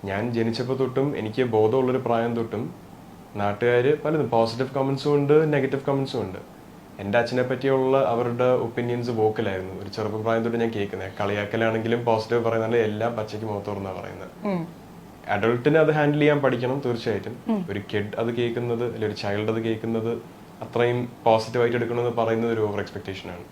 ഞാൻ ജനിച്ചപ്പോൾ തൊട്ടും എനിക്ക് ബോധമുള്ളൊരു പ്രായം തൊട്ടും നാട്ടുകാർ പലതും പോസിറ്റീവ് കമൻസും ഉണ്ട്, നെഗറ്റീവ് കമൻസും ഉണ്ട്. എൻ്റെ അച്ഛനെ പറ്റിയുള്ള അവരുടെ ഒപ്പീനിയൻസ് വോക്കലായിരുന്നു. ഒരു ചെറുപ്പപ്രായം തൊട്ട് ഞാൻ കേൾക്കുന്നത്, കളിയാക്കലാണെങ്കിലും പോസിറ്റീവ് പറയുന്നത് എല്ലാം പച്ചയ്ക്ക് മുഖത്തോർന്നാണ് പറയുന്നത്. അഡൾട്ടിന് അത് ഹാൻഡിൽ ചെയ്യാൻ പഠിക്കണം തീർച്ചയായിട്ടും. ഒരു കിഡ് അത് കേൾക്കുന്നത്, അല്ലെങ്കിൽ ഒരു ചൈൽഡ് അത് കേൾക്കുന്നത് അത്രയും പോസിറ്റീവായിട്ട് എടുക്കണമെന്ന് പറയുന്നത് ഒരു ഓവർ എക്സ്പെക്ടേഷൻ ആണ്.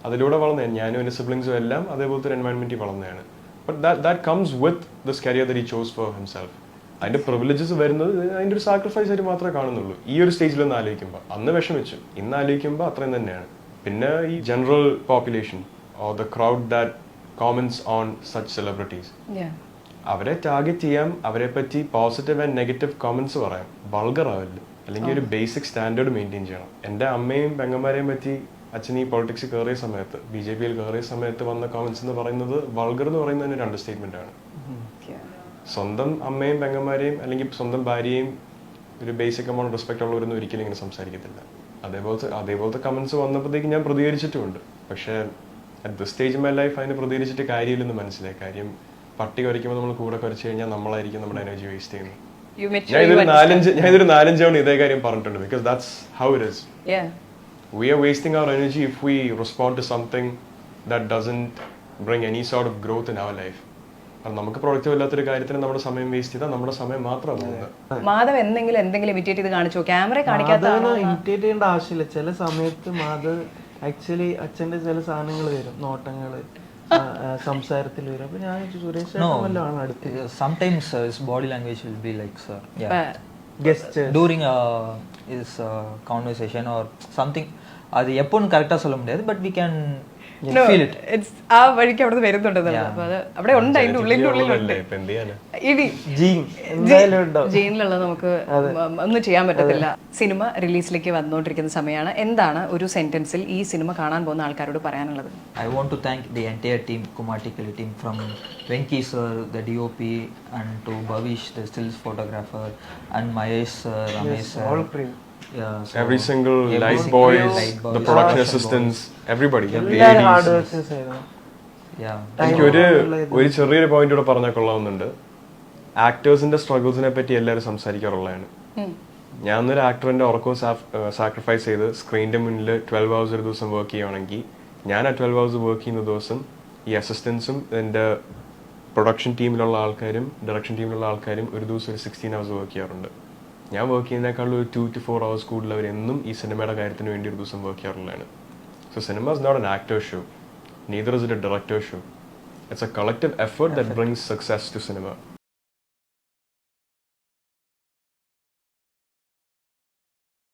അതിലൂടെ വളർന്നതാണ് ഞാനും എൻ്റെ സിബ്ലിങ്സും എല്ലാം അതേപോലത്തെ ഒരു എൻവയൺമെന്റിൽ വളർന്നതാണ്. But that comes with this career that he chose for himself. അതിന്റെ പ്രിവിലേജസ് വരുന്നത് അതിന്റെ ഒരു സാക്രിഫൈസ് ആയിട്ട് മാത്രമേ കാണുന്നുള്ളൂ ഈ ഒരു സ്റ്റേജിലൊന്ന് ആലോചിക്കുമ്പോൾ. അന്ന് വിഷമിച്ചു, ഇന്ന് ആലോചിക്കുമ്പോൾ അത്രയും തന്നെയാണ്. പിന്നെ ഈ general population or the crowd that comments on such celebrities, അവരെ ടാർഗറ്റ് ചെയ്യാം, അവരെ പറ്റി പോസിറ്റീവ് ആൻഡ് നെഗറ്റീവ് കോമന്റ്സ് പറയാം, വൾഗർ ആവില്ല. അല്ലെങ്കിൽ ഒരു ബേസിക് സ്റ്റാൻഡേർഡ് മെയിൻറ്റെയിൻ ചെയ്യണം. എൻ്റെ അമ്മയും പെങ്ങന്മാരെയും പറ്റി അച്ഛൻ ഈ പൊളിറ്റിക്സ് കയറിയ സമയത്ത്, BJP കയറിയ സമയത്ത് വന്ന കോമന്റ്സ് എന്ന് പറയുന്നത് വൾഗർ എന്ന് പറയുന്നതിന് ഒരു അണ്ടർസ്റ്റേറ്റ്മെന്റ് ആണ്. സ്വന്തം അമ്മയും പെങ്ങന്മാരെയും അല്ലെങ്കിൽ സ്വന്തം ഭാര്യയും ഒരു ബേസിക് എമൗണ്ട് റെസ്പെക്ട് ഉള്ളവരൊന്നും ഒരിക്കലും ഇങ്ങനെ സംസാരിക്കത്തില്ല. അതേപോലത്തെ കമന്റ്സ് വന്നപ്പോഴത്തേക്ക് ഞാൻ പ്രതികരിച്ചിട്ടുമുണ്ട്. പക്ഷേ at this stage my life അതിന് പ്രതികരിച്ചിട്ട് കാര്യമില്ലെന്ന് മനസ്സിലായി. കാര്യം പട്ടി കുരയ്ക്കുമ്പോൾ നമ്മൾ കൂടെ കുരച്ചു കഴിഞ്ഞാൽ നമ്മളായിരിക്കും നമ്മുടെ എനർജി വേസ്റ്റ് ചെയ്യുന്നത്. ഞാൻ ഇതൊരു 4-5 തവണ ഇതേ കാര്യം പറഞ്ഞിട്ടുണ്ട്. Because that's how it is. We are wasting our energy if we respond to something that doesn't bring any sort of growth in our life. നമുക്ക് പ്രൊഡക്റ്റീവ് ഇല്ലാത്തൊരു കാര്യത്തിന് നമ്മുടെ സമയം വേസ്റ്റ് ചെയ്താൽ നമ്മുടെ സമയം മാത്രമാണ്. മാധവ് എന്തെങ്കിലും ഇമിറ്റേറ്റ് ചെയ്ത് കാണിച്ചോ? ക്യാമറ കാണിക്കാത്തതാണ്. ഇമിറ്റേറ്റ് ചെയ്യേണ്ട ആവശ്യമില്ല. ചില സമയത്ത് മാധവ് ആക്ച്വലി അച്ഛന്റെ ചില സാധനങ്ങൾ വരും, നോട്ടങ്ങള് സംസാരത്തിൽ വരും. അപ്പൊ ഞാൻ സുരേഷ് ആണ് അടുത്ത്. Sometimes his body language will be like sir. Gestures during his conversation or something. അത് എപ്പോഴും കറക്റ്റാ சொல்ல முடியாது, but we can feel it. It's ആ വഴിക്ക് അവിടെ വരുന്നുണ്ടെന്നല്ല. അപ്പൊ അത് അവിടെ ഉണ്ട്, അതിന്റെ ഉള്ളിലുള്ളിലുണ്ട്. ജീനിലുള്ള നമുക്ക് ഒന്നും ചെയ്യാൻ പറ്റത്തില്ല. സിനിമ റിലീസിലേക്ക് വന്നുകൊണ്ടിരിക്കുന്ന സമയമാണ്. എന്താണ് ഒരു സെന്റൻസിൽ ഈ സിനിമ കാണാൻ പോകുന്ന ആൾക്കാരോട് പറയാനുള്ളത്? I want to thank the entire team, Kumartikali team, from Venki sir, the DOP, and to Bhavish, the stills photographer, and Mahesh sir, Ramesh sir. all cream. Yeah, so every single light boys, the production assistants, everybody. hard workers ആയിരുന്നു. എനിക്ക് ഒരു ചെറിയൊരു point കൂടെ പറഞ്ഞാൽ കൊള്ളാവുന്നുണ്ട്. ആക്ടേഴ്സിന്റെ സ്ട്രഗിൾസിനെ പറ്റി എല്ലാവരും സംസാരിക്കാറുള്ളതാണ്. ഞാൻ ഒരു ആക്ടറിന്റെ ഉറക്കവും സാക്രിഫൈസ് ചെയ്ത് സ്ക്രീനിന്റെ മുന്നിൽ 12 hours ഒരു ദിവസം വർക്ക് ചെയ്യുകയാണെങ്കിൽ ഞാൻ ആ 12 hours വർക്ക് ചെയ്യുന്ന ദിവസം ഈ അസിസ്റ്റൻസും എൻ്റെ പ്രൊഡക്ഷൻ ടീമിലുള്ള ആൾക്കാരും ഡയറക്ഷൻ ടീമിലുള്ള ആൾക്കാരും ഒരു ദിവസം ഒരു 16 hours വർക്ക് ചെയ്യാറുണ്ട്. ഞാൻ വർക്ക് ചെയ്യുന്നതിനേക്കാളും ഒരു 2 to 4 hours കൂടുതൽ അവരെന്നും ഈ സിനിമയുടെ കാര്യത്തിന് വേണ്ടി ഒരു ദിവസം വർക്ക് ചെയ്യാറുള്ളതാണ്. So cinema is not an actor show, neither is it a director show. It's a collective effort that brings success to cinema.